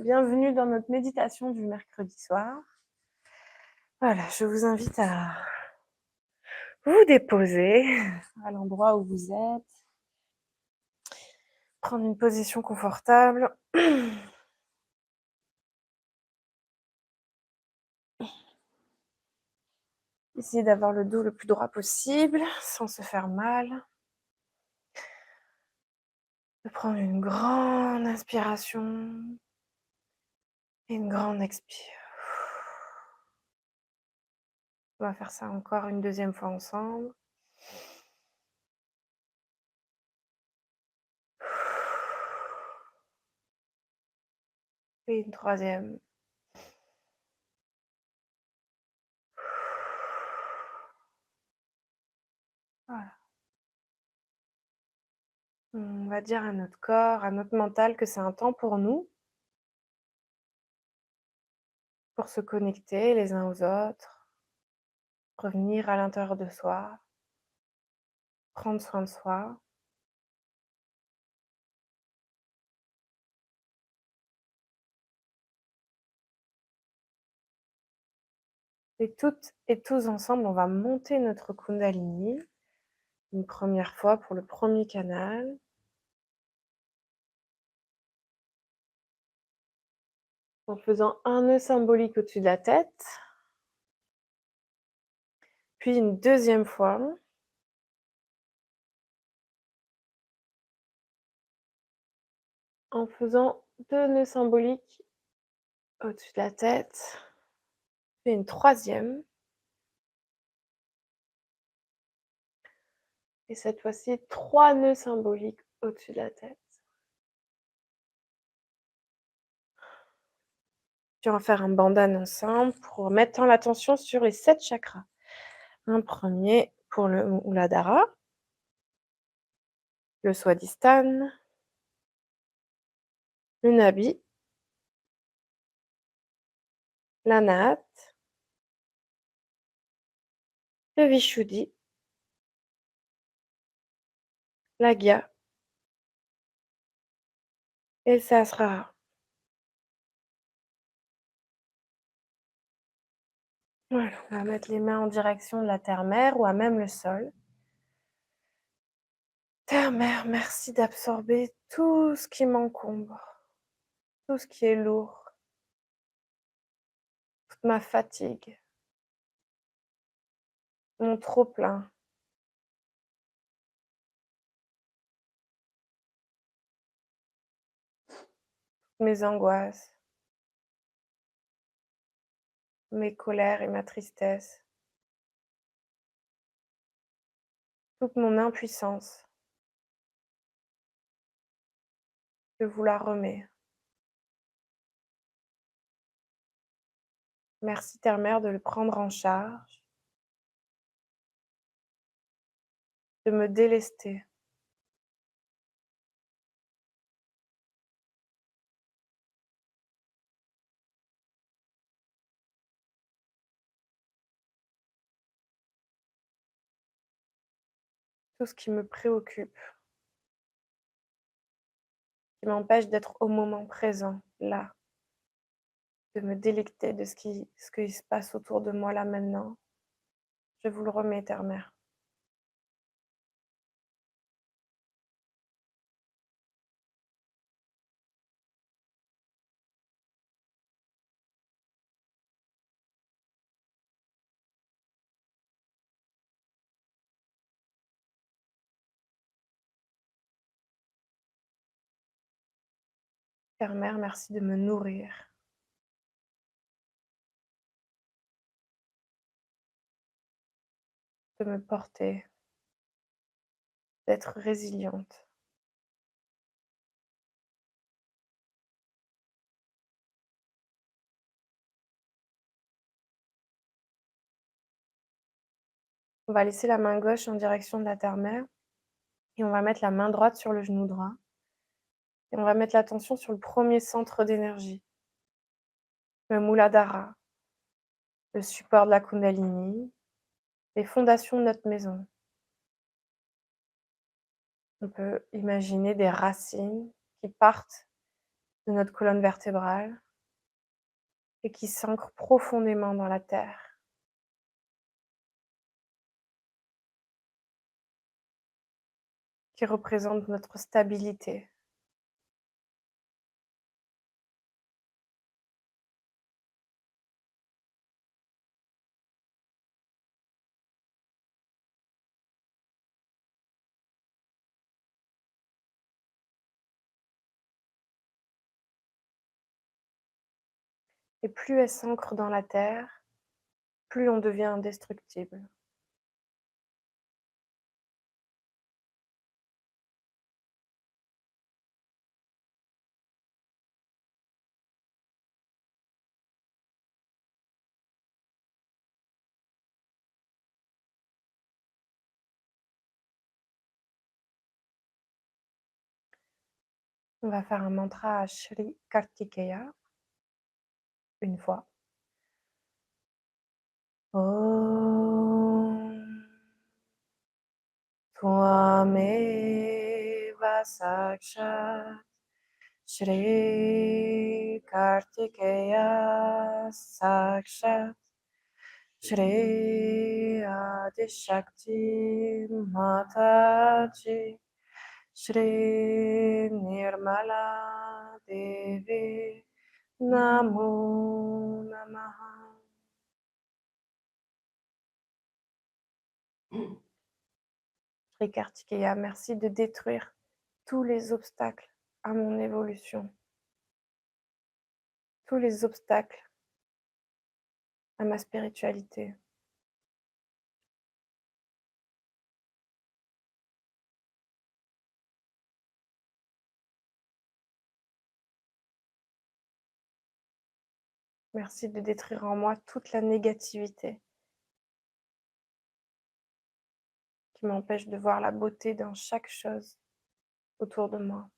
Bienvenue dans notre méditation du mercredi soir. Voilà, je vous invite à vous déposer à l'endroit où vous êtes, prendre une position confortable. Essayez d'avoir le dos le plus droit possible, sans se faire mal. De prendre une grande inspiration et une grande expire. On va faire ça encore une deuxième fois ensemble. Et une troisième. Voilà. On va dire à notre corps, à notre mental que c'est un temps pour nous, pour se connecter les uns aux autres, revenir à l'intérieur de soi, prendre soin de soi. Et toutes et tous ensemble, on va monter notre Kundalini une première fois pour le premier canal. En faisant un nœud symbolique au-dessus de la tête. Puis une deuxième fois. En faisant 2 nœuds symboliques au-dessus de la tête. Puis une troisième. Et cette fois-ci, 3 nœuds symboliques au-dessus de la tête. Puis on va faire un bandhan ensemble pour mettre l'attention sur les 7 chakras. Un premier pour le Muladhara, le Swadhisthana, le Nabhi, l'Anahata, le Vishuddhi, l'Agya et le Sahasrara. Voilà, on va mettre les mains en direction de la terre-mère ou à même le sol. Terre-mère, merci d'absorber tout ce qui m'encombre, tout ce qui est lourd, toute ma fatigue, mon trop-plein. Mes angoisses, mes colères et ma tristesse, toute mon impuissance. Je vous la remets. Merci Terre-Mère de le prendre en charge, de me délester. Tout ce qui me préoccupe, qui m'empêche d'être au moment présent, là, de me délecter de ce qui se passe autour de moi là maintenant. Je vous le remets, Terre-Mère. Terre-Mère, merci de me nourrir, de me porter, d'être résiliente. On va laisser la main gauche en direction de la terre-mère et on va mettre la main droite sur le genou droit. Et on va mettre l'attention sur le premier centre d'énergie, le Muladhara, le support de la Kundalini, les fondations de notre maison. On peut imaginer des racines qui partent de notre colonne vertébrale et qui s'ancre profondément dans la terre. Qui représente notre stabilité. Et plus elle s'ancre dans la terre, plus on devient indestructible. On va faire un mantra à Shri Kartikeya, une fois. Om Tvameva Sakshat Shri Kartikeya Sakshat Shri Adishakti Mataji Shri Nirmala Devi Namo Namaha. Shri Kartikeya, merci de détruire tous les obstacles à mon évolution, tous les obstacles à ma spiritualité. Merci de détruire en moi toute la négativité qui m'empêche de voir la beauté dans chaque chose autour de moi.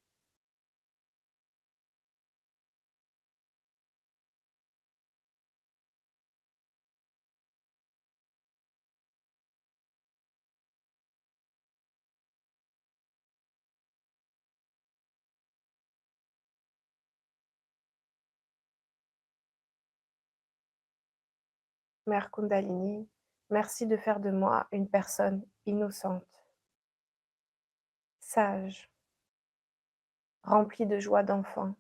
Mère Kundalini, merci de faire de moi une personne innocente, sage, remplie de joie d'enfant,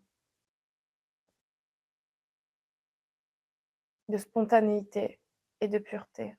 de spontanéité et de pureté.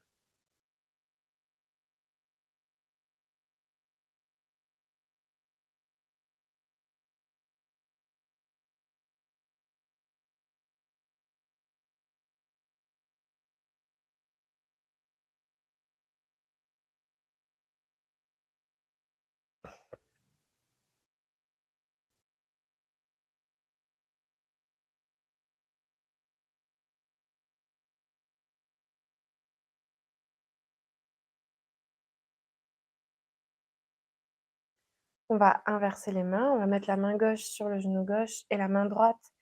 On va inverser les mains, on va mettre la main gauche sur le genou gauche et la main droite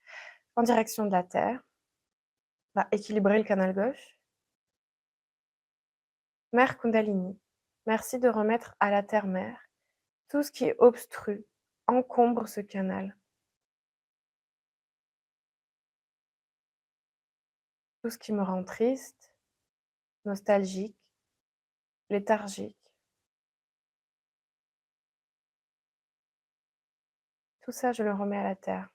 en direction de la terre. On va équilibrer le canal gauche. Mère Kundalini, merci de remettre à la terre-mère tout ce qui obstrue, encombre ce canal. Tout ce qui me rend triste, nostalgique, léthargique. Tout ça, je le remets à la terre.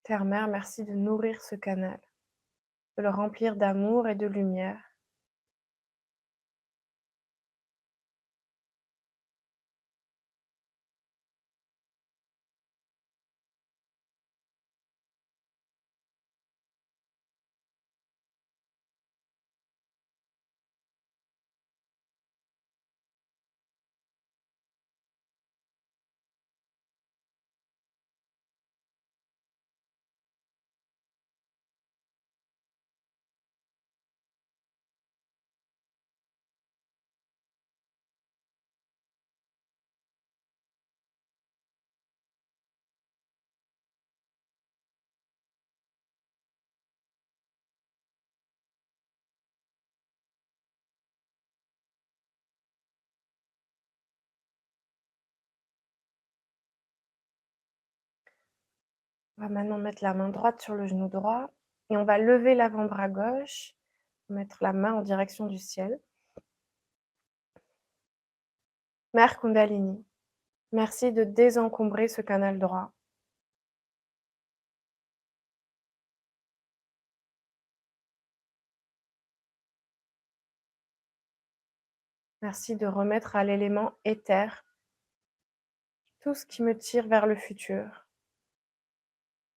Terre-mère, merci de nourrir ce canal, de le remplir d'amour et de lumière. On va maintenant mettre la main droite sur le genou droit et on va lever l'avant-bras gauche, mettre la main en direction du ciel. Mère Kundalini, merci de désencombrer ce canal droit. Merci de remettre à l'élément éther tout ce qui me tire vers le futur,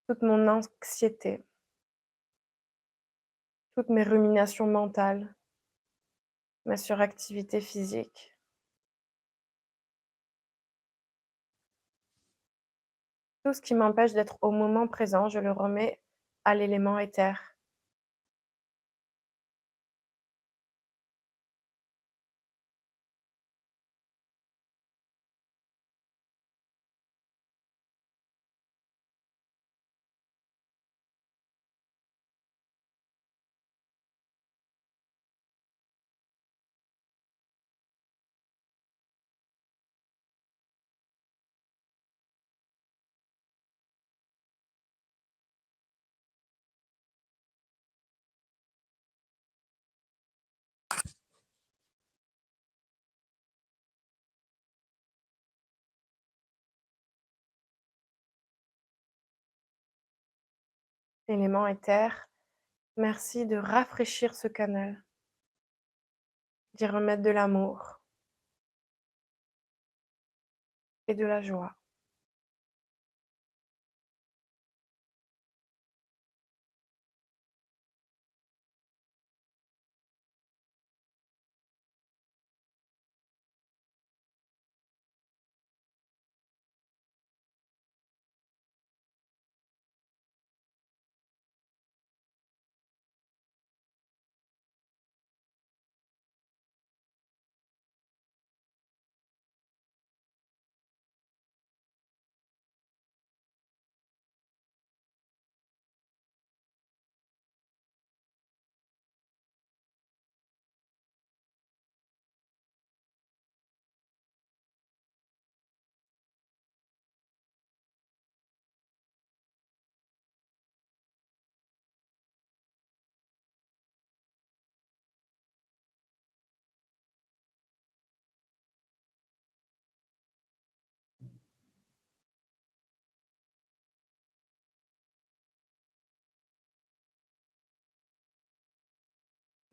toute mon anxiété, toutes mes ruminations mentales, ma suractivité physique. Tout ce qui m'empêche d'être au moment présent, je le remets à l'élément éther. Élément éther, merci de rafraîchir ce canal, d'y remettre de l'amour et de la joie.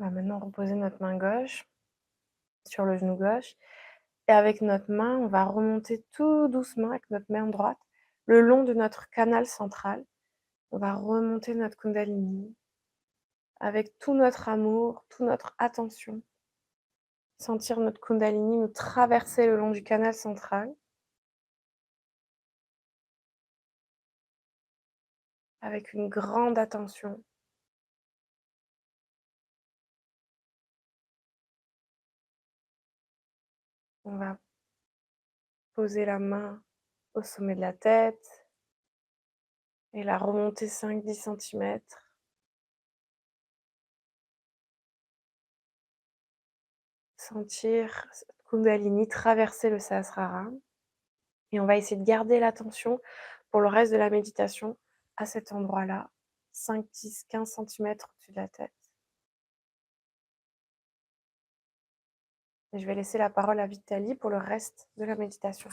On va maintenant reposer notre main gauche sur le genou gauche et avec notre main, on va remonter tout doucement avec notre main droite le long de notre canal central. On va remonter notre Kundalini avec tout notre amour, toute notre attention. Sentir notre Kundalini nous traverser le long du canal central avec une grande attention. On va poser la main au sommet de la tête et la remonter 5-10 centimètres. Sentir cette Kundalini traverser le Sahasrara. Et on va essayer de garder l'attention pour le reste de la méditation à cet endroit-là, 5-10-15 centimètres au-dessus de la tête. Et je vais laisser la parole à Vitali pour le reste de la méditation.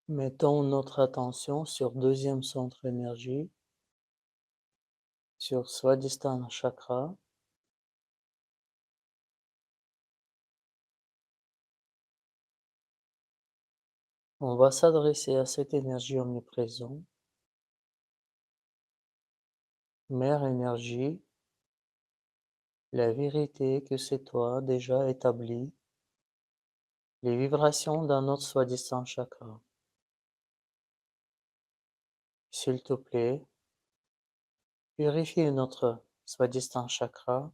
Mettons notre attention sur deuxième centre énergie, sur Swadhisthana Chakra. On va s'adresser à cette énergie omniprésente Mère énergie, la vérité que c'est toi déjà établie, les vibrations d'un autre soi-disant chakra. S'il te plaît, purifie notre soi-disant chakra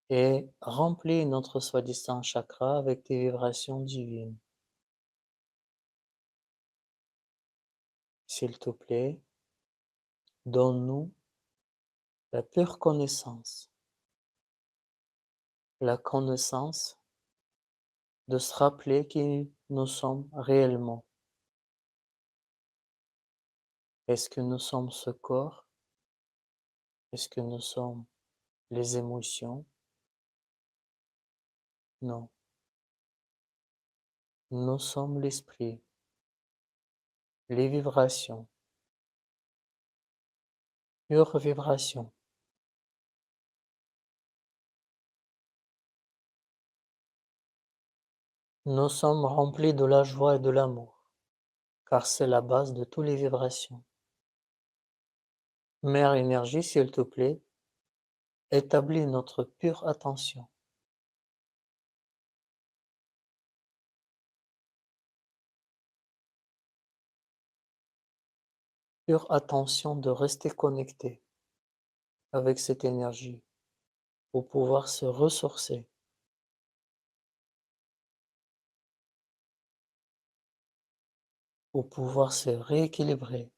et remplis notre soi-disant chakra avec tes vibrations divines. S'il te plaît, donne-nous la pure connaissance, la connaissance de se rappeler qui nous sommes réellement. Est-ce que nous sommes ce corps? Est-ce que nous sommes les émotions? Non, nous sommes l'esprit, les vibrations, pure vibration. Nous sommes remplis de la joie et de l'amour, car c'est la base de toutes les vibrations. Mère énergie, s'il te plaît, établis notre pure attention. Pure attention de rester connecté avec cette énergie pour pouvoir se ressourcer, pour pouvoir se rééquilibrer.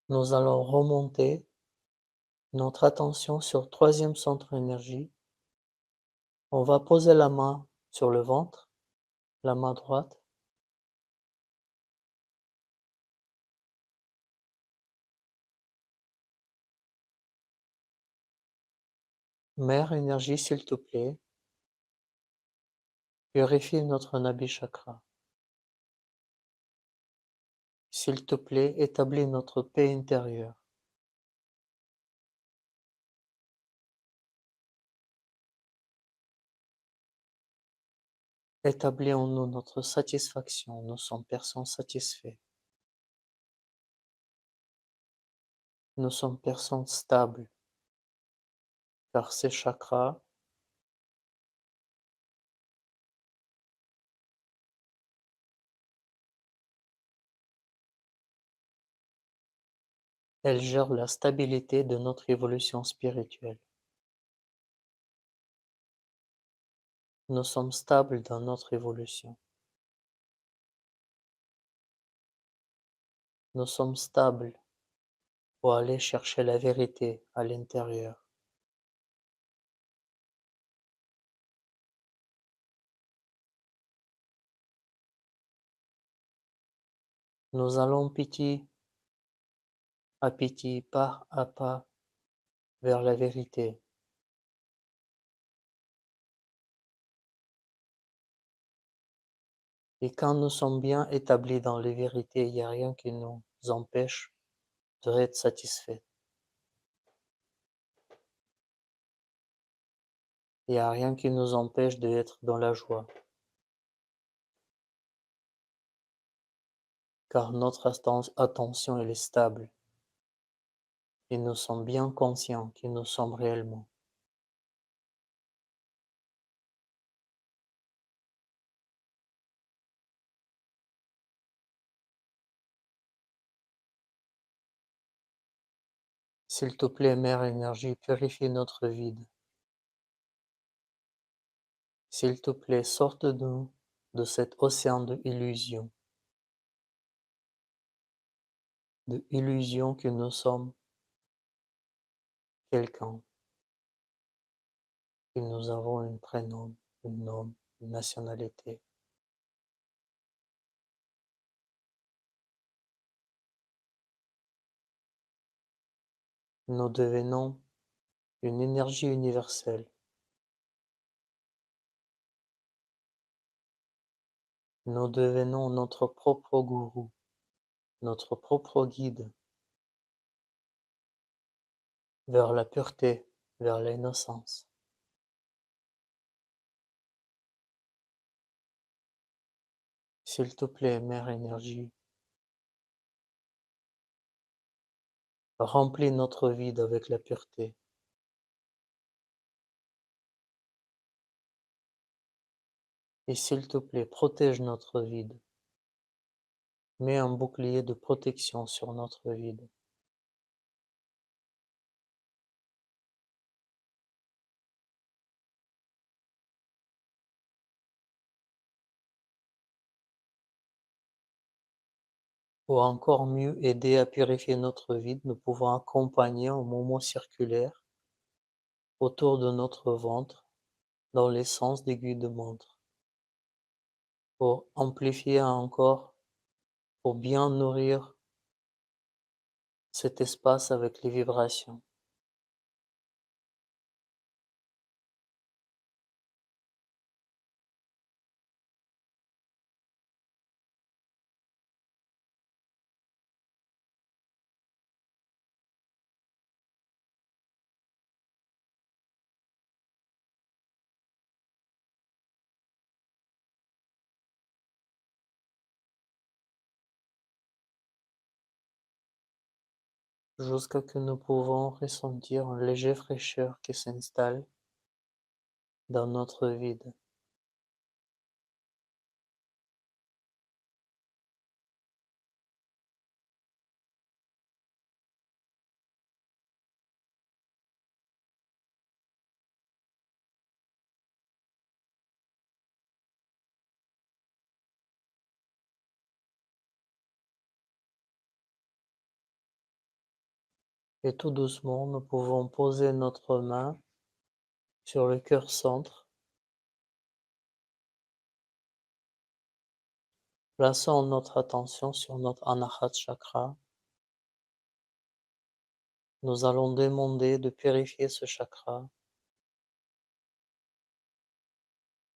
Nous allons remonter notre attention sur troisième centre énergie. On va poser la main sur le ventre, la main droite. Mère énergie, s'il te plaît, purifie notre Nabi chakra. S'il te plaît, établis notre paix intérieure. Établis en nous notre satisfaction. Nous sommes personnes satisfaites. Nous sommes personnes stables, car ces chakras, elles gèrent la stabilité de notre évolution spirituelle. Nous sommes stables dans notre évolution. Nous sommes stables pour aller chercher la vérité à l'intérieur. Nous allons petit à petit, pas à pas, vers la vérité. Et quand nous sommes bien établis dans les vérités, il n'y a rien qui nous empêche d'être satisfaits. Il n'y a rien qui nous empêche d'être dans la joie. Car notre attention elle est stable. Et nous sommes bien conscients qui nous sommes réellement. S'il te plaît, Mère Énergie, purifie notre vide. S'il te plaît, sorte de nous de cet océan de illusion que nous sommes quelqu'un, que nous avons un prénom, un nom, une nationalité. Nous devenons une énergie universelle. Nous devenons notre propre gourou, notre propre guide vers la pureté, vers l'innocence. S'il te plaît, Mère Énergie, remplis notre vide avec la pureté. Et s'il te plaît, protège notre vide. Mets un bouclier de protection sur notre vide. Pour encore mieux aider à purifier notre vide, nous pouvons accompagner un mouvement circulaire autour de notre ventre dans les sens d'aiguille de montre pour amplifier encore, pour bien nourrir cet espace avec les vibrations. Jusqu'à que nous pouvons ressentir une légère fraîcheur qui s'installe dans notre vide. Et tout doucement, nous pouvons poser notre main sur le cœur centre, plaçant notre attention sur notre Anahat Chakra. Nous allons demander de purifier ce chakra.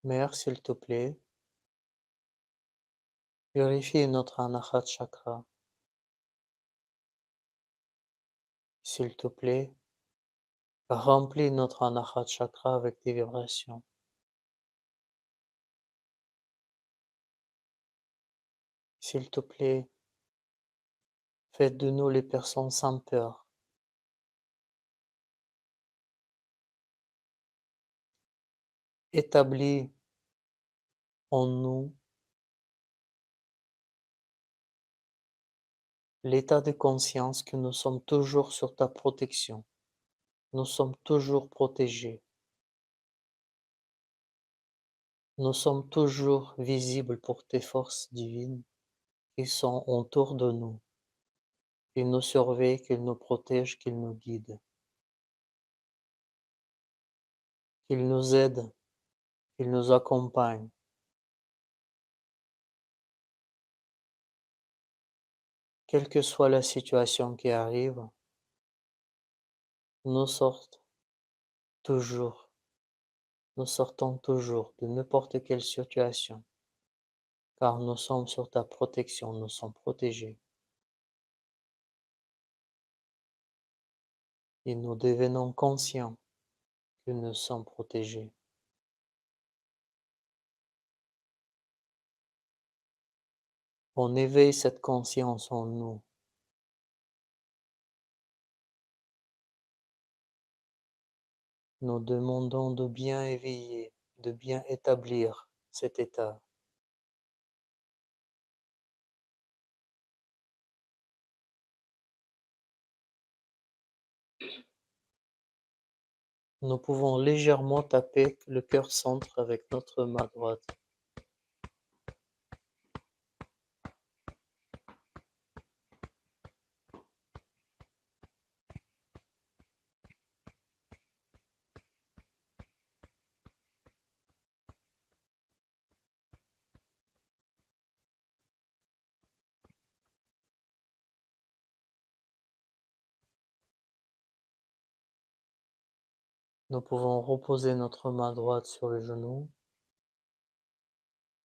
Mère, s'il te plaît, purifie notre Anahat Chakra. S'il te plaît, remplis notre Anahat Chakra avec des vibrations. S'il te plaît, fais de nous les personnes sans peur. Établis en nous l'état de conscience que nous sommes toujours sur ta protection. Nous sommes toujours protégés. Nous sommes toujours visibles pour tes forces divines qui sont autour de nous. Qu'ils nous surveillent, qu'ils nous protègent, qu'ils nous guident. Qu'ils nous aident, qu'ils nous accompagnent. Quelle que soit la situation qui arrive, nous sortons toujours, nous sortons toujours de n'importe quelle situation, car nous sommes sur ta protection, nous sommes protégés. Et nous devenons conscients que nous sommes protégés. On éveille cette conscience en nous. Nous demandons de bien éveiller, de bien établir cet état. Nous pouvons légèrement taper le cœur centre avec notre main droite. Nous pouvons reposer notre main droite sur le genou.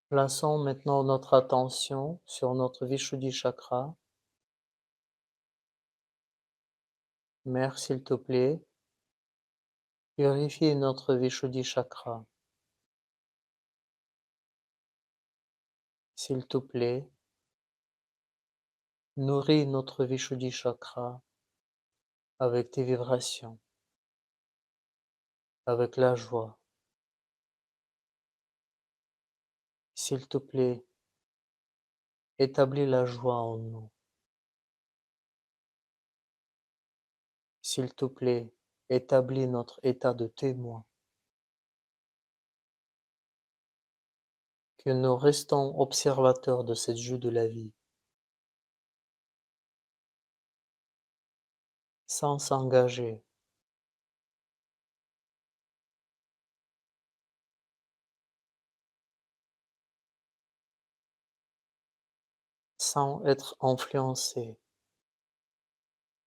Plaçons maintenant notre attention sur notre Vishuddhi Chakra. Mère, s'il te plaît, purifie notre Vishuddhi Chakra. S'il te plaît, nourris notre Vishuddhi chakra avec tes vibrations, avec la joie. S'il te plaît, établis la joie en nous. S'il te plaît, établis notre état de témoin. Que nous restons observateurs de cette jeu de la vie, sans s'engager, sans être influencés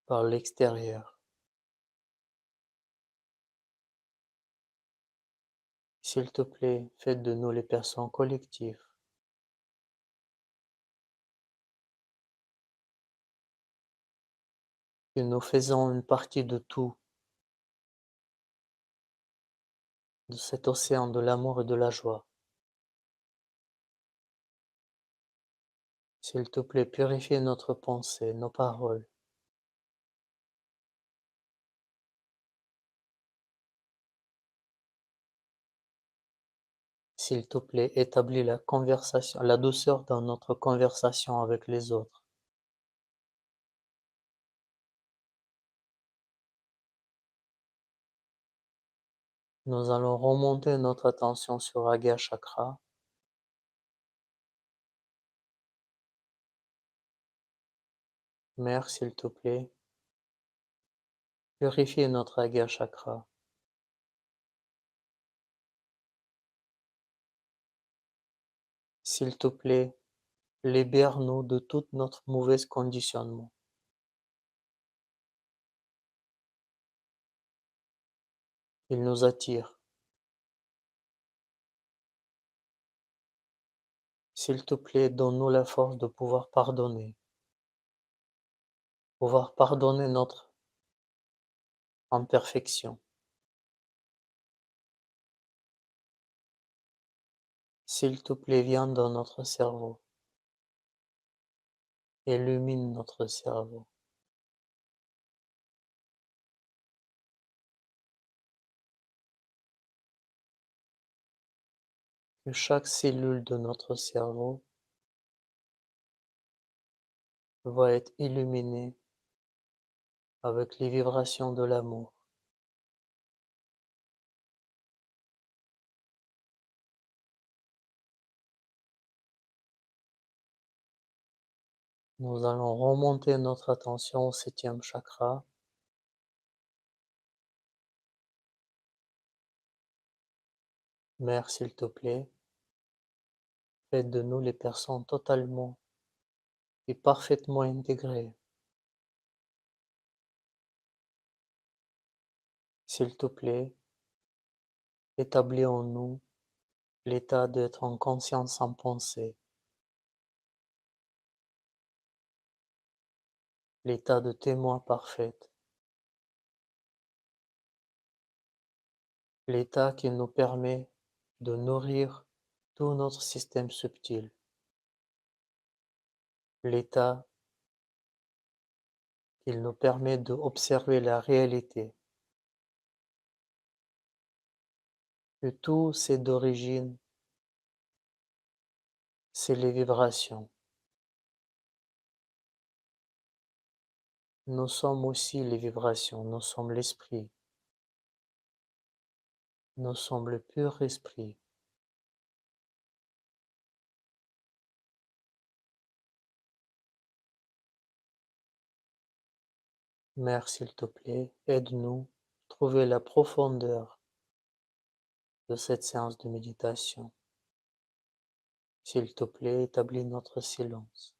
par l'extérieur. S'il te plaît, fais de nous les personnes collectives. Que nous faisons une partie de tout, de cet océan de l'amour et de la joie. S'il te plaît, purifie notre pensée, nos paroles. S'il te plaît, établis la conversation, la douceur dans notre conversation avec les autres. Nous allons remonter notre attention sur Agya Chakra. Mère, s'il te plaît, purifie notre Agya Chakra. S'il te plaît, libère-nous de tout notre mauvais conditionnement. Il nous attire. S'il te plaît, donne-nous la force de pouvoir pardonner notre imperfection. S'il te plaît, viens dans notre cerveau, illumine notre cerveau. Que chaque cellule de notre cerveau va être illuminée avec les vibrations de l'amour. Nous allons remonter notre attention au 7e chakra. Mère, s'il te plaît, fais de nous les personnes totalement et parfaitement intégrées. S'il te plaît, établis en nous l'état d'être en conscience sans pensée, l'état de témoin parfait, l'état qui nous permet de nourrir tout notre système subtil, l'état qui nous permet d'observer la réalité, que tout c'est d'origine, c'est les vibrations. Nous sommes aussi les vibrations, nous sommes l'esprit, nous sommes le pur esprit. Mère, s'il te plaît, aide-nous à trouver la profondeur de cette séance de méditation. S'il te plaît, établis notre silence.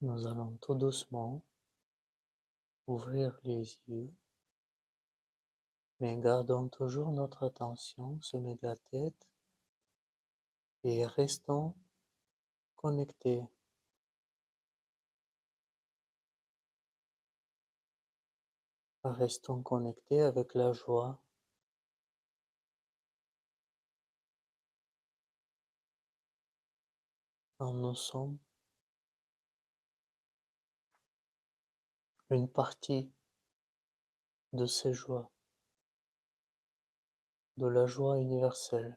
Nous allons tout doucement ouvrir les yeux, mais gardons toujours notre attention, sommet de la tête et restons connectés. Restons connectés avec la joie, car nous sommes une partie de ces joies, de la joie universelle.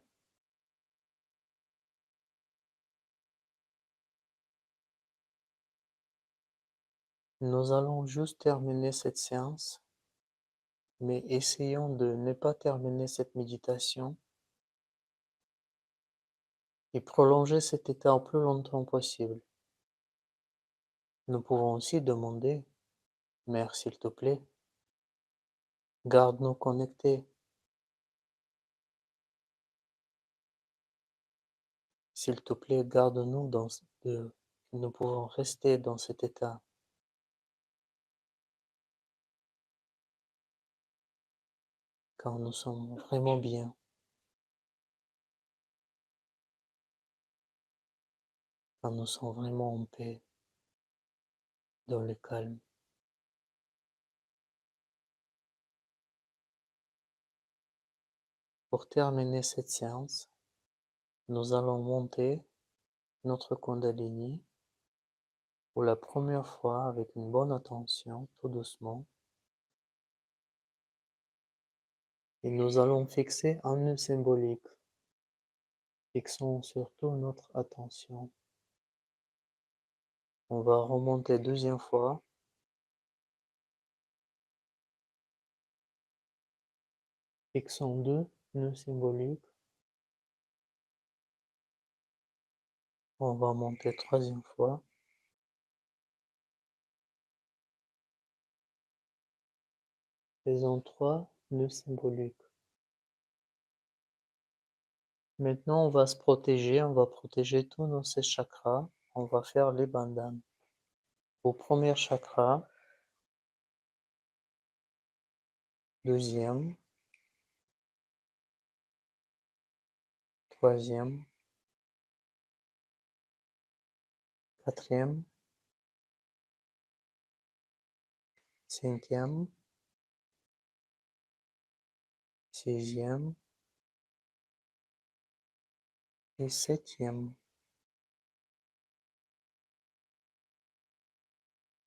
Nous allons juste terminer cette séance, mais essayons de ne pas terminer cette méditation et prolonger cet état au plus longtemps possible. Nous pouvons aussi demander, Mère, s'il te plaît, garde-nous connectés. S'il te plaît, garde-nous nous pouvons rester dans cet état, car nous sommes vraiment bien, car nous sommes vraiment en paix, dans le calme. Pour terminer cette séance, nous allons monter notre Kundalini pour la première fois avec une bonne attention, tout doucement. Et nous allons fixer un nœud symbolique. Fixons surtout notre attention. On va remonter deuxième fois. Fixons deux nœuds symboliques. On va monter troisième fois. Faisons trois nœuds symboliques. Maintenant, on va se protéger. On va protéger tous nos 16 chakras. On va faire les bandhanas. Au premier chakra, deuxième, troisième, quatrième, cinquième, sixième et septième.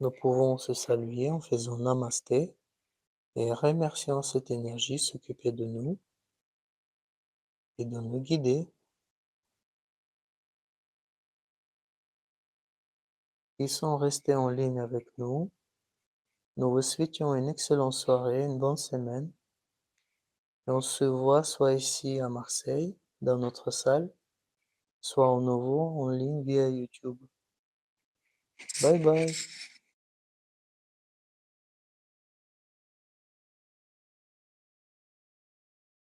Nous pouvons se saluer en faisant namasté et remerciant cette énergie s'occuper de nous et de nous guider. Ils sont restés en ligne avec nous. Nous vous souhaitons une excellente soirée, une bonne semaine. Et on se voit soit ici à Marseille, dans notre salle, soit en nouveau en ligne via YouTube. Bye bye.